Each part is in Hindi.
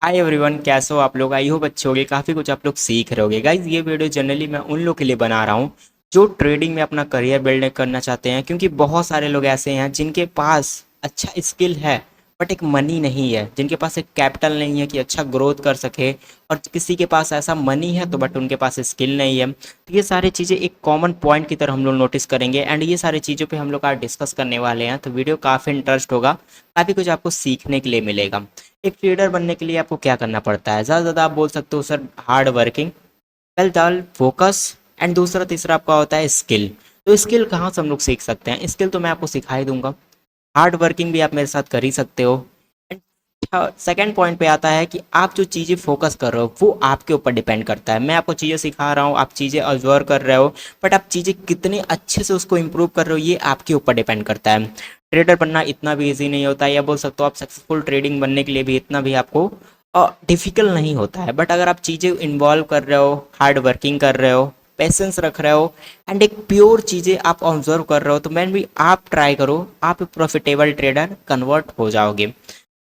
हाय एवरीवन, कैसे हो आप लोग। आई होप अच्छे होगे। काफ़ी कुछ आप लोग सीख रहे होगे। गाइज ये वीडियो जनरली मैं उन लोग के लिए बना रहा हूँ जो ट्रेडिंग में अपना करियर बिल्ड करना चाहते हैं, क्योंकि बहुत सारे लोग ऐसे हैं जिनके पास अच्छा स्किल है बट एक मनी नहीं है, जिनके पास एक कैपिटल नहीं है कि अच्छा ग्रोथ कर सके। और किसी के पास ऐसा मनी है तो बट उनके पास स्किल नहीं है। तो ये सारी चीज़ें एक कॉमन पॉइंट की तरह हम लोग नोटिस करेंगे एंड ये सारी चीज़ों पे हम लोग आज डिस्कस करने वाले हैं। तो वीडियो काफ़ी इंटरेस्ट होगा, काफ़ी कुछ आपको सीखने के लिए मिलेगा। एक ट्रेडर बनने के लिए आपको क्या करना पड़ता है? ज़्यादा से ज़्यादा आप बोल सकते हो sir hard working, well done, focus and दूसरा तीसरा आपका होता है स्किल। तो स्किल कहाँ से हम लोग सीख सकते हैं? स्किल तो मैं आपको सिखा ही दूंगा। हार्ड वर्किंग भी आप मेरे साथ कर ही सकते हो। एंड सेकेंड पॉइंट पे आता है कि आप जो चीज़ें फोकस कर रहे हो वो आपके ऊपर डिपेंड करता है। मैं आपको चीज़ें सिखा रहा हूँ, आप चीज़ें ऑब्जर्व कर रहे हो, बट आप चीज़ें कितने अच्छे से उसको इम्प्रूव कर रहे हो ये आपके ऊपर डिपेंड करता है। ट्रेडर बनना इतना भी ईजी नहीं होता है, या बोल सकते हो आप सक्सेसफुल ट्रेडिंग बनने के लिए भी इतना भी आपको डिफिकल्ट नहीं होता है। बट अगर आप चीज़ें इन्वॉल्व कर रहे हो, हार्ड वर्किंग कर रहे हो, पेशेंस रख रहे हो एंड एक प्योर चीज़ें आप ऑब्जर्व कर रहे हो, तो मैन भी आप ट्राई करो, आप प्रॉफिटेबल ट्रेडर कन्वर्ट हो जाओगे।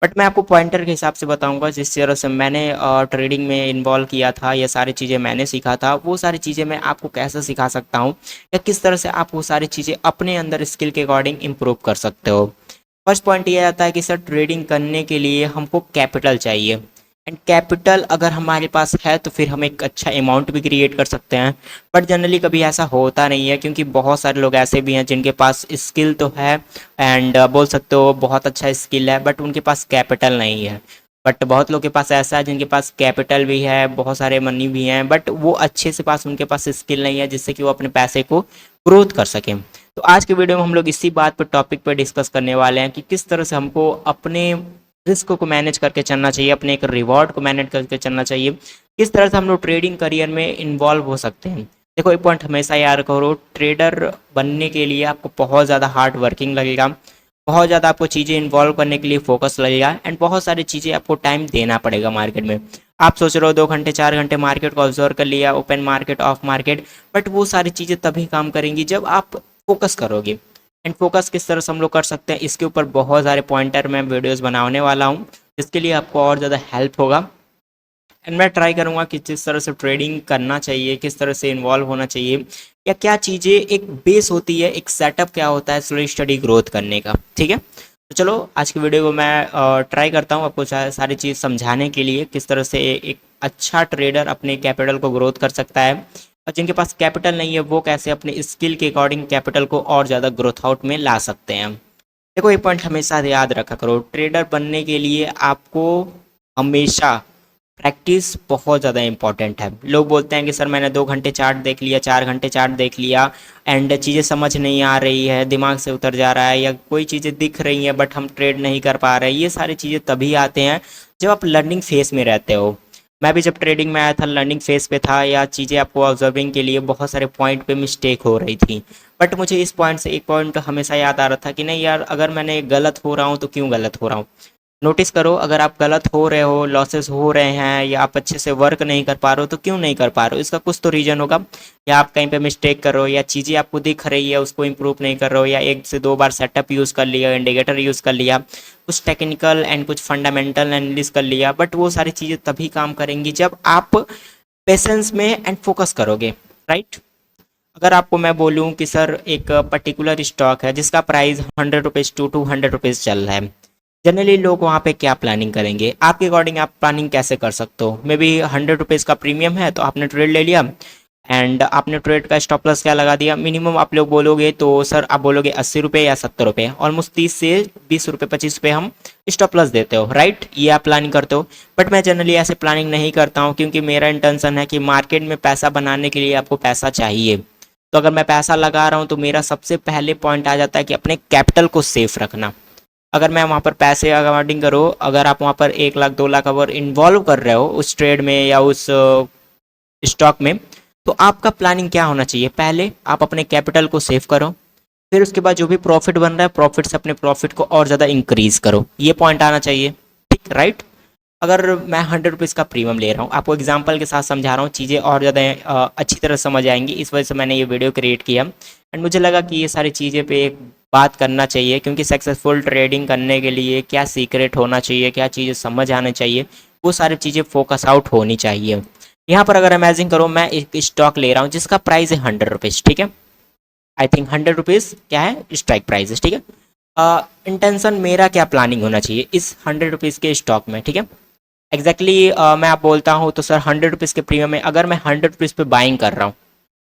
बट मैं आपको पॉइंटर के हिसाब से बताऊंगा जिस तरह से मैंने ट्रेडिंग में इन्वॉल्व किया था, ये सारी चीज़ें मैंने सीखा था, वो सारी चीज़ें मैं आपको कैसे सिखा सकता हूँ या किस तरह से आप वो सारी चीज़ें अपने अंदर स्किल के अकॉर्डिंग इम्प्रूव कर सकते हो। फर्स्ट पॉइंट ये आता है कि सर ट्रेडिंग करने के लिए हमको कैपिटल चाहिए। एंड कैपिटल अगर हमारे पास है तो फिर हम एक अच्छा अमाउंट भी क्रिएट कर सकते हैं। बट जनरली कभी ऐसा होता नहीं है, क्योंकि बहुत सारे लोग ऐसे भी हैं जिनके पास स्किल तो है एंड बोल सकते हो बहुत अच्छा स्किल है, बट उनके पास कैपिटल नहीं है। बट बहुत लोग के पास ऐसा है जिनके पास कैपिटल भी है, बहुत सारे मनी भी हैं, बट वो अच्छे से पास उनके पास स्किल नहीं है जिससे कि वो अपने पैसे को ग्रोथ कर सकें। तो आज के वीडियो में हम लोग इसी बात पर टॉपिक पर डिस्कस करने वाले हैं कि किस तरह से हमको अपने रिस्क को मैनेज करके चलना चाहिए, अपने एक रिवॉर्ड को मैनेज करके चलना चाहिए, किस तरह से हम लोग ट्रेडिंग करियर में इन्वॉल्व हो सकते हैं। देखो एक पॉइंट हमेशा याद करो, ट्रेडर बनने के लिए आपको बहुत ज़्यादा हार्ड वर्किंग लगेगा, बहुत ज़्यादा आपको चीज़ें इन्वॉल्व करने के लिए फोकस लगेगा एंड बहुत सारी चीज़ें आपको टाइम देना पड़ेगा मार्केट में। आप सोच रहे हो 2 घंटे 4 घंटे मार्केट को ऑब्जर्व कर लिया, open market of market, but वो सारी चीज़ें तभी काम करेंगी जब आप फोकस करोगे। एंड फोकस किस तरह से हम लोग कर सकते हैं, इसके ऊपर बहुत सारे पॉइंटर मैं वीडियोस बनाने वाला हूँ जिसके लिए आपको और ज़्यादा हेल्प होगा। एंड मैं ट्राई करूँगा कि किस तरह से ट्रेडिंग करना चाहिए, किस तरह से इन्वॉल्व होना चाहिए, या क्या चीज़ें एक बेस होती है, एक सेटअप क्या होता है स्लो स्टडी ग्रोथ करने का। ठीक है, तो चलो आज की वीडियो को मैं ट्राई करता हूँ आपको सारी चीज़ समझाने के लिए, किस तरह से एक अच्छा ट्रेडर अपने कैपिटल को ग्रोथ कर सकता है, और जिनके पास कैपिटल नहीं है वो कैसे अपने स्किल के अकॉर्डिंग कैपिटल को और ज़्यादा ग्रोथ आउट में ला सकते हैं। देखो ये पॉइंट हमेशा याद रखा करो, ट्रेडर बनने के लिए आपको हमेशा प्रैक्टिस बहुत ज़्यादा इंपॉर्टेंट है। लोग बोलते हैं कि सर मैंने 2 घंटे चार्ट देख लिया, 4 घंटे चार्ट देख लिया एंड चीज़ें समझ नहीं आ रही है, दिमाग से उतर जा रहा है, या कोई चीज़ें दिख रही हैं बट हम ट्रेड नहीं कर पा रहे हैं। ये सारी चीज़ें तभी आते हैं जब आप लर्निंग फेस में रहते हो। मैं भी जब ट्रेडिंग में आया था लर्निंग फेस पे था, या चीज़ें आपको ऑब्जर्विंग के लिए बहुत सारे पॉइंट पे मिस्टेक हो रही थी, बट मुझे इस पॉइंट से एक पॉइंट हमेशा याद आ रहा था कि नहीं यार, अगर मैंने गलत हो रहा हूँ तो क्यों गलत हो रहा हूँ। नोटिस करो, अगर आप गलत हो रहे हो, लॉसेस हो रहे हैं, या आप अच्छे से वर्क नहीं कर पा रहे हो, तो क्यों नहीं कर पा रहे हो, इसका कुछ तो रीज़न होगा। या आप कहीं पे मिस्टेक कर रहे हो, या चीज़ें आपको दिख रही है उसको इंप्रूव नहीं कर रहे हो, या 1 से 2 बार सेटअप यूज़ कर लिया, इंडिकेटर यूज़ कर लिया, कुछ टेक्निकल एंड कुछ फंडामेंटल एनालिसिस कर लिया, बट वो सारी चीज़ें तभी काम करेंगी जब आप पेशेंस में एंड फोकस करोगे। राइट, अगर आपको मैं बोलूँ कि सर एक पर्टिकुलर स्टॉक है जिसका प्राइस 100 रुपीज़ टू 200 रुपीज़ चल रहा है, जनरली लोग वहाँ पे क्या प्लानिंग करेंगे? आपके अकॉर्डिंग आप प्लानिंग कैसे कर सकते हो? मे बी 100 रुपीज़ का प्रीमियम है तो आपने ट्रेड ले लिया एंड आपने ट्रेड का स्टॉप लॉस क्या लगा दिया, मिनिमम आप लोग बोलोगे तो सर आप बोलोगे 80 रुपये या 70 रुपये, ऑलमोस्ट 30 से 20 रुपये 25 रुपये हम स्टॉप लॉस देते हो। राइट, ये आप प्लानिंग करते हो, बट मैं जनरली ऐसे प्लानिंग नहीं करता हूँ, क्योंकि मेरा इंटेंशन है कि मार्केट में पैसा बनाने के लिए आपको पैसा चाहिए। तो अगर मैं पैसा लगा रहा हूँ तो मेरा सबसे पहले पॉइंट आ जाता है कि अपने कैपिटल को सेफ रखना। अगर मैं वहाँ पर पैसे अकॉर्डिंग करूँ, अगर आप वहाँ पर 1 लाख 2 लाख अगर इन्वॉल्व कर रहे हो उस ट्रेड में या उस स्टॉक में, तो आपका प्लानिंग क्या होना चाहिए? पहले आप अपने कैपिटल को सेव करो, फिर उसके बाद जो भी प्रॉफिट बन रहा है प्रॉफिट से अपने प्रॉफिट को और ज़्यादा इंक्रीज करो, ये पॉइंट आना चाहिए। ठीक, राइट। अगर मैं 100 रुपीज़ का प्रीमियम ले रहा हूँ, आपको एग्जाम्पल के साथ समझा रहा हूँ, चीज़ें और ज़्यादा अच्छी तरह समझ आएंगी, इस वजह से मैंने ये वीडियो क्रिएट किया एंड मुझे लगा कि ये सारी चीज़ें पे एक बात करना चाहिए, क्योंकि सक्सेसफुल ट्रेडिंग करने के लिए क्या सीक्रेट होना चाहिए, क्या चीज़ें समझ आना चाहिए, वो सारी चीज़ें फोकस आउट होनी चाहिए। यहाँ पर अगर इमेजिन करो मैं एक स्टॉक ले रहा हूँ जिसका प्राइस है 100 रुपीज़, ठीक है। आई थिंक 100 रुपीज़ क्या है स्ट्राइक प्राइस, ठीक है। इंटेंशन मेरा क्या प्लानिंग होना चाहिए इस 100 रुपीज़ के स्टॉक में, ठीक है। एग्जैक्टली मैं आप बोलता हूँ तो सर 100 रुपीज़ के प्रीमियम में अगर मैं 100 रुपीज़ पे बाइंग कर रहा हूँ,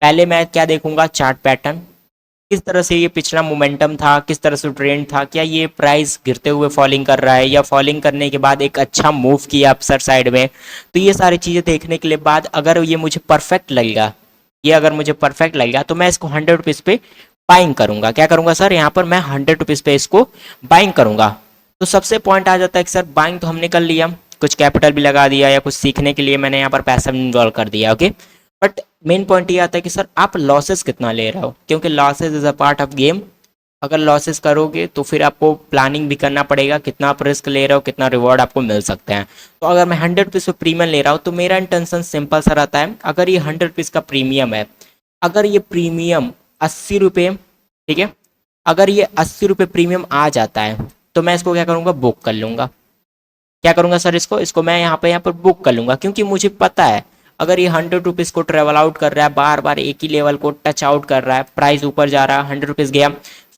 पहले मैं क्या देखूंगा, चार्ट पैटर्न, किस तरह से ये पिछला मोमेंटम था, किस तरह से ट्रेंड था, क्या ये प्राइस गिरते हुए फॉलिंग कर रहा है या फॉलिंग करने के बाद एक अच्छा मूव किया अपसर साइड में। तो ये सारी चीज़ें देखने के लिए बाद अगर ये मुझे परफेक्ट लगेगा, ये अगर मुझे परफेक्ट लगेगा तो मैं इसको 100 रुपीज़ पे बाइंग करूंगा। क्या करूंगा सर, यहाँ पर मैं 100 रुपीज़ पे इसको बाइंग करूंगा। तो सबसे पॉइंट आ जाता है कि सर बाइंग तो हमने कर लिया, कुछ कैपिटल भी लगा दिया या कुछ सीखने के लिए मैंने यहाँ पर पैसा इन्वॉल्व कर दिया, ओके। बट मेन पॉइंट ये आता है कि सर आप लॉसेस कितना ले रहे हो, क्योंकि losses is a part of game. अगर लॉसेस करोगे तो फिर आपको प्लानिंग भी करना पड़ेगा, कितना आप रिस्क ले रहे हो, कितना रिवॉर्ड आपको मिल सकते हैं। तो अगर मैं 100 रुपीज़ पे प्रीमियम ले रहा हूँ तो मेरा इंटेंशन सिंपल सा रहता है, अगर ये 100 रुपीज़ का प्रीमियम है, अगर ये प्रीमियम 80 रुपये, ठीक है, अगर ये 80 रुपये प्रीमियम आ जाता है तो मैं इसको क्या करूँगा, बुक कर लूँगा। क्या करूँगा सर, इसको मैं यहाँ पर बुक कर लूँगा, क्योंकि मुझे पता है अगर ये 100 रुपीज़ को ट्रेवल आउट कर रहा है, बार बार एक ही लेवल को टच आउट कर रहा है, प्राइस ऊपर जा रहा है, 100 रुपीज़ गया,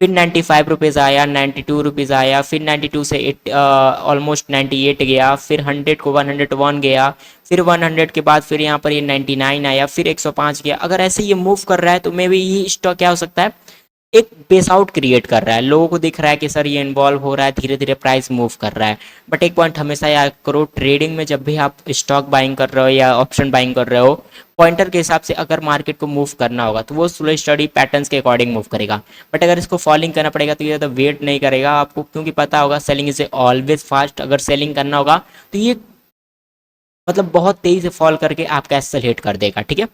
फिर 95 रुपीज़ आया, 92 रुपीज़ आया, फिर 92 से ऑलमोस्ट 98 गया, फिर 100 को 101 गया, फिर 100 के बाद फिर यहाँ पर ये 99 आया, फिर 105 गया। अगर ऐसे ये मूव कर रहा है तो मे भी ये स्टॉक क्या हो सकता है, एक बेस आउट क्रिएट कर रहा है, लोगों को दिख रहा है कि सर ये इन्वॉल्व हो रहा है, धीरे धीरे प्राइस मूव कर रहा है। बट एक पॉइंट हमेशा याद करो, ट्रेडिंग में जब भी आप स्टॉक बाइंग कर रहे हो या ऑप्शन बाइंग कर रहे हो, पॉइंटर के हिसाब से अगर मार्केट को मूव करना होगा तो वो स्लो स्टडी पैटर्न्स के अकॉर्डिंग मूव करेगा। बट अगर इसको फॉलिंग करना पड़ेगा तो ये ज़्यादा वेट नहीं करेगा आपको, क्योंकि पता होगा सेलिंग इज ऑलवेज फास्ट। अगर सेलिंग करना होगा तो ये मतलब बहुत तेज़ी से फॉल करके आपका एसएल हिट कर देगा, ठीक है।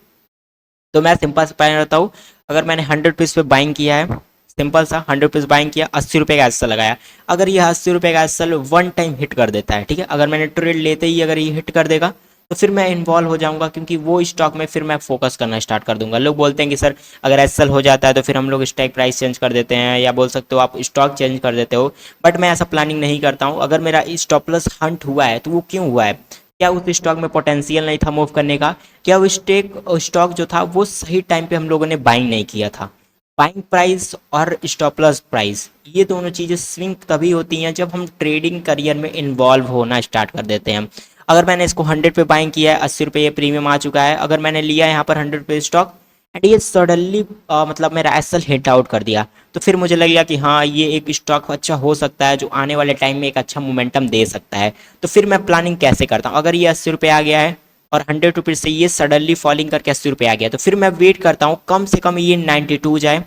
तो मैं सिंपल से पहले रहता हूँ, अगर मैंने 100 रुपीज़ पे बाइंग किया है, सिंपल सा 100 रुपीज़ बाइंग किया, 80 रुपये का एसएल लगाया, अगर ये 80 रुपये का एसएल वन टाइम हिट कर देता है, ठीक है, अगर मैंने ट्रेड लेते ही अगर ये हिट कर देगा तो फिर मैं इन्वॉल्व हो जाऊंगा, क्योंकि वो स्टॉक में फिर मैं फोकस करना स्टार्ट कर दूंगा। लोग बोलते हैं कि सर अगर एसएल हो जाता है तो फिर हम लोग स्टॉक प्राइस चेंज कर देते हैं, या बोल सकते हो आप स्टॉक चेंज कर देते हो, बट मैं ऐसा प्लानिंग नहीं करता हूँ। अगर मेरा स्टॉप लॉस हंट हुआ है तो वो क्यों हुआ है, क्या उस स्टॉक में पोटेंशियल नहीं था मूव करने का, क्या वो स्टॉक जो था वो सही टाइम पे हम लोगों ने बाइंग नहीं किया था। बाइंग प्राइस और स्टॉप लॉस प्राइस, ये दोनों चीज़ें स्विंग तभी होती हैं जब हम ट्रेडिंग करियर में इन्वॉल्व होना स्टार्ट कर देते हैं। अगर मैंने इसको 100 पे बाइंग किया है, 80 रुपये ये प्रीमियम आ चुका है, अगर मैंने लिया यहाँ पर 100 रुपये स्टॉक एंड ये सडनली मतलब मेरा एसएल हिट आउट कर दिया, तो फिर मुझे लगेगा कि हाँ ये एक स्टॉक अच्छा हो सकता है जो आने वाले टाइम में एक अच्छा मोमेंटम दे सकता है। तो फिर मैं प्लानिंग कैसे करता हूँ, अगर ये 80 रुपये आ गया है और 100 रुपीज़ से ये सडनली फॉलिंग करके 80 रुपये आ गया, तो फिर मैं वेट करता हूँ कम से कम ये 92 जाए।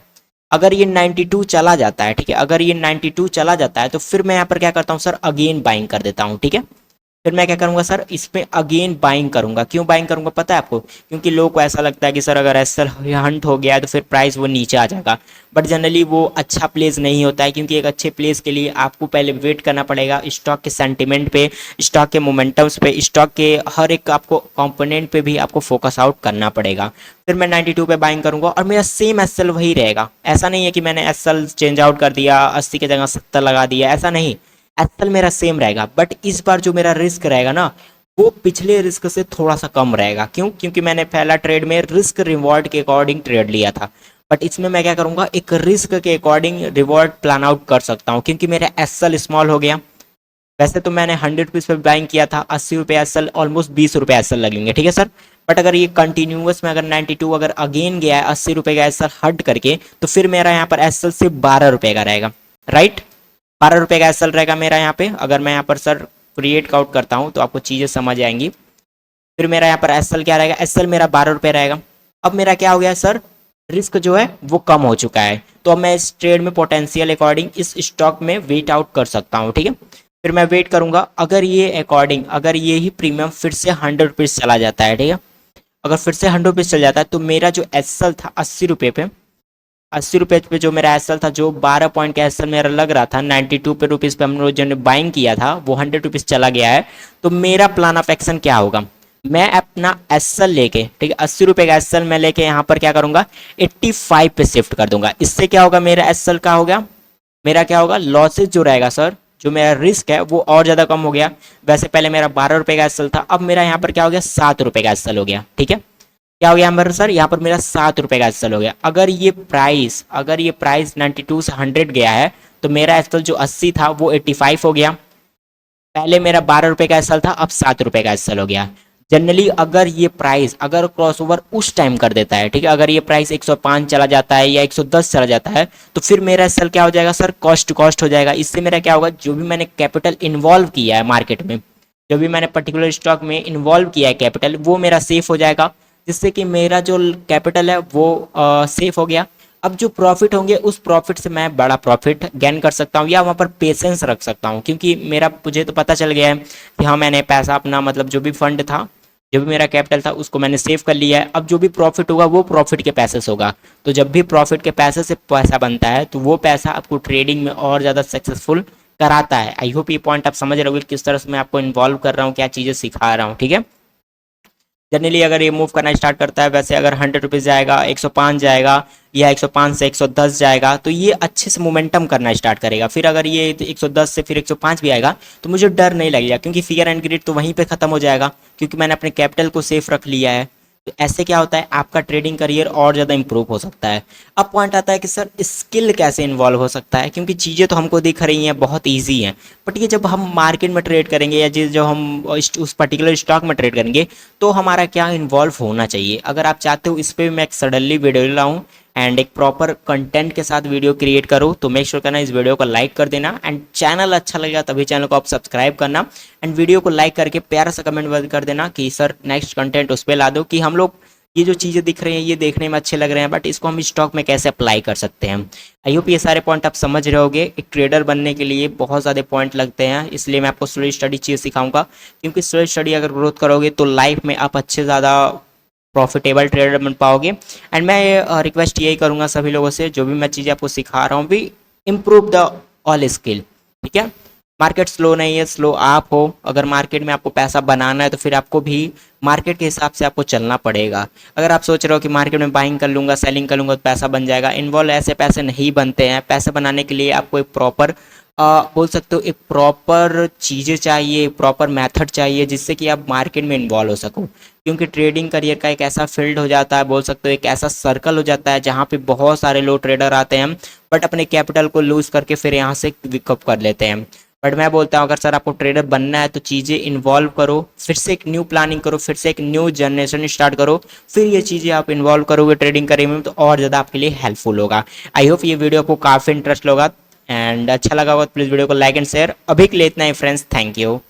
अगर ये 92 चला जाता है, ठीक है, अगर ये 92 चला जाता है तो फिर मैं यहाँ पर क्या करता हूँ सर, अगेन बाइंग कर देता हूँ, ठीक है। फिर मैं क्या करूंगा सर, इसमें अगेन बाइंग करूंगा। क्यों बाइंग करूंगा पता है आपको, क्योंकि लोगों को ऐसा लगता है कि सर अगर एसएल हंट हो गया है तो फिर प्राइस वो नीचे आ जाएगा, बट जनरली वो अच्छा प्लेस नहीं होता है, क्योंकि एक अच्छे प्लेस के लिए आपको पहले वेट करना पड़ेगा स्टॉक के सेंटिमेंट पे, स्टॉक के मोमेंटम्स पे, स्टॉक के हर एक आपको कंपोनेंट पे भी आपको फोकस आउट करना पड़ेगा। फिर मैं 92 पे बाइंग करूंगा और मेरा सेम एसएल वही रहेगा। ऐसा नहीं है कि मैंने एसएल चेंज आउट कर दिया, 80 की जगह 70 लगा दिया, ऐसा नहीं, एसएल मेरा सेम रहेगा। बट इस बार जो मेरा रिस्क रहेगा ना, वो पिछले रिस्क से थोड़ा सा कम रहेगा। क्यों, क्योंकि मैंने पहला ट्रेड में रिस्क रिवॉर्ड के अकॉर्डिंग ट्रेड लिया था, बट इसमें मैं क्या करूंगा, एक रिस्क के अकॉर्डिंग रिवॉर्ड प्लान आउट कर सकता हूँ, क्योंकि मेरा एसएल स्मॉल हो गया। वैसे तो मैंने 100 रुपीज़ पे बाइंग किया था, 80 रुपये एसएल, ऑलमोस्ट 20 रुपये एसएल लगेंगे, ठीक है सर। बट अगर ये कंटिन्यूअस में अगर 92 अगर अगेन गया है 80 रुपये का एसएल हट करके, तो फिर मेरा यहाँ पर एसएल सिर्फ 12 रुपये का रहेगा, राइट। 12 रुपये का एसएल रहेगा मेरा यहाँ पे। अगर मैं यहाँ पर सर क्रिएट आउट करता हूँ तो आपको चीज़ें समझ आएंगी। फिर मेरा यहाँ पर एसएल क्या रहेगा, एसएल मेरा 12 रुपये रहेगा। अब मेरा क्या हो गया सर, रिस्क जो है वो कम हो चुका है, तो अब मैं इस ट्रेड में पोटेंशियल अकॉर्डिंग इस स्टॉक में वेट आउट कर सकता हूँ, ठीक है। फिर मैं वेट करूंगा, अगर ये अकॉर्डिंग अगर ये ही प्रीमियम फिर से 100 रुपीज़ चला जाता है, ठीक है, अगर फिर से 100 रुपीज़ चल जाता है तो मेरा जो एसएल था 80 रुपये पे, 80 रुपये पे जो मेरा एसएल था, जो 12 पॉइंट का एसएल मेरा लग रहा था, 92 रुपीज़ पे हम लोग जो बाइंग किया था वो 100 रुपीज़ चला गया है। तो मेरा प्लान ऑफ एक्शन क्या होगा, मैं अपना एसएल लेके, ठीक है, 80 रुपये का एसएल मैं लेके यहाँ पर क्या करूँगा, 85 पे शिफ्ट कर दूंगा। इससे क्या होगा, मेरा एसएल का होगा, मेरा क्या होगा, लॉसेज जो रहेगा सर जो मेरा रिस्क है वो और ज़्यादा कम हो गया। वैसे पहले मेरा 12 रुपये का एसएल था, अब मेरा यहाँ पर क्या हो गया, 7 रुपये का एसएल हो गया। ठीक है, क्या हो गया यहाँ पर सर, यहाँ पर मेरा 7 रुपये का एसएल हो गया। अगर ये प्राइस 92 से 100 गया है तो मेरा एसएल जो 80 था वो 85 हो गया। पहले मेरा 12 रुपये का एसएल था, अब 7 रुपये का एसएल हो गया। जनरली अगर क्रॉसओवर उस टाइम कर देता है, ठीक है, अगर ये प्राइस 105 चला जाता है या 110 चला जाता है तो फिर मेरा एसएल क्या हो जाएगा सर, कॉस्ट टू कॉस्ट हो जाएगा। इससे मेरा क्या होगा, जो भी मैंने कैपिटल इन्वॉल्व किया है मार्केट में, जो भी मैंने पर्टिकुलर स्टॉक में इन्वॉल्व किया है कैपिटल, वो मेरा सेफ हो जाएगा, जिससे कि मेरा जो कैपिटल है वो सेफ हो गया। अब जो प्रॉफिट होंगे उस प्रॉफिट से मैं बड़ा प्रॉफिट गेन कर सकता हूँ या वहाँ पर पेशेंस रख सकता हूँ, क्योंकि मुझे तो पता चल गया है कि हाँ मैंने पैसा अपना मतलब जो भी फंड था, जो भी मेरा कैपिटल था उसको मैंने सेव कर लिया है। अब जो भी प्रॉफिट होगा वो प्रॉफिट के पैसे से होगा। तो जब भी प्रॉफिट के पैसे से पैसा बनता है तो वो पैसा आपको ट्रेडिंग में और ज़्यादा सक्सेसफुल कराता है। आई होप ये पॉइंट आप समझ रहे होगे किस तरह से मैं आपको इन्वॉल्व कर रहा हूँ, क्या चीज़ें सिखा रहा हूँ। ठीक है, जनरली अगर ये मूव करना स्टार्ट करता है, वैसे अगर 100 रुपीज़ जाएगा, 105 जाएगा या 105 से 110 जाएगा तो ये अच्छे से मोमेंटम करना स्टार्ट करेगा। फिर अगर ये 110 से फिर 105 भी आएगा तो मुझे डर नहीं लगेगा, क्योंकि फियर एंड ग्रिड तो वहीं पे ख़त्म हो जाएगा, क्योंकि मैंने अपने कैपिटल को सेफ रख लिया है। तो ऐसे क्या होता है, आपका ट्रेडिंग करियर और ज़्यादा इंप्रूव हो सकता है। अब पॉइंट आता है कि सर स्किल कैसे इन्वॉल्व हो सकता है, क्योंकि चीज़ें तो हमको दिख रही हैं बहुत ईजी हैं, बट ये जब हम मार्केट में ट्रेड करेंगे या जब हम उस पर्टिकुलर स्टॉक में ट्रेड करेंगे तो हमारा क्या इन्वॉल्व होना चाहिए। अगर आप चाहते हो इस पर मैं एक सडनली वीडियो लाऊँ एंड एक प्रॉपर कंटेंट के साथ वीडियो क्रिएट करूँ, तो मेक श्योर करना इस वीडियो को लाइक कर देना, एंड चैनल अच्छा लगेगा तभी चैनल को आप सब्सक्राइब करना, एंड वीडियो को लाइक करके प्यारा सा कमेंट कर देना कि सर नेक्स्ट कंटेंट उस पर ला दो, कि हम लोग ये जो चीज़ें दिख रही हैं ये देखने में अच्छे लग रहे हैं, बट इसको हम स्टॉक में कैसे अप्लाई कर सकते हैं। आई होप ये सारे पॉइंट आप समझ रहे होगे। एक ट्रेडर बनने के लिए बहुत ज़्यादा पॉइंट लगते हैं, इसलिए मैं आपको स्टडी स्टडी चीज़ सिखाऊंगा, क्योंकि स्टडी स्टडी अगर ग्रोथ करोगे तो लाइफ में आप अच्छे ज़्यादा प्रॉफिटेबल ट्रेडर बन पाओगे। एंड मैं रिक्वेस्ट यही करूँगा सभी लोगों से, जो भी मैं चीज़ें आपको सिखा रहा हूँ भी इम्प्रूव द ऑल स्किल। ठीक है, मार्केट स्लो नहीं है, स्लो आप हो। अगर मार्केट में आपको पैसा बनाना है तो फिर आपको भी मार्केट के हिसाब से आपको चलना पड़ेगा। अगर आप सोच रहे हो कि मार्केट में बाइंग कर लूँगा सेलिंग कर लूँगा तो पैसा बन जाएगा, इन्वॉल्व ऐसे पैसे नहीं बनते हैं। पैसे बनाने के लिए आपको एक प्रॉपर बोल सकते हो एक प्रॉपर चीज़ें चाहिए, प्रॉपर मेथड चाहिए, जिससे कि आप मार्केट में इन्वॉल्व हो सको, क्योंकि ट्रेडिंग करियर का एक ऐसा फील्ड हो जाता है, बोल सकते हो एक ऐसा सर्कल हो जाता है जहाँ पे बहुत सारे लोग ट्रेडर आते हैं बट अपने कैपिटल को लूज़ करके फिर यहाँ से विकअप कर लेते हैं। बट मैं बोलता हूँ अगर सर आपको ट्रेडर बनना है तो चीज़ें इन्वॉल्व करो, फिर से एक न्यू प्लानिंग करो, फिर से एक न्यू जनरेशन स्टार्ट करो, फिर ये चीज़ें आप इन्वॉल्व करोगे ट्रेडिंग करियर में तो और ज़्यादा आपके लिए हेल्पफुल होगा। आई होप ये वीडियो आपको काफ़ी इंटरेस्ट होगा एंड अच्छा लगा होगा तो प्लीज़ वीडियो को लाइक एंड शेयर। अभी के लिए इतना ही फ्रेंड्स, थैंक यू।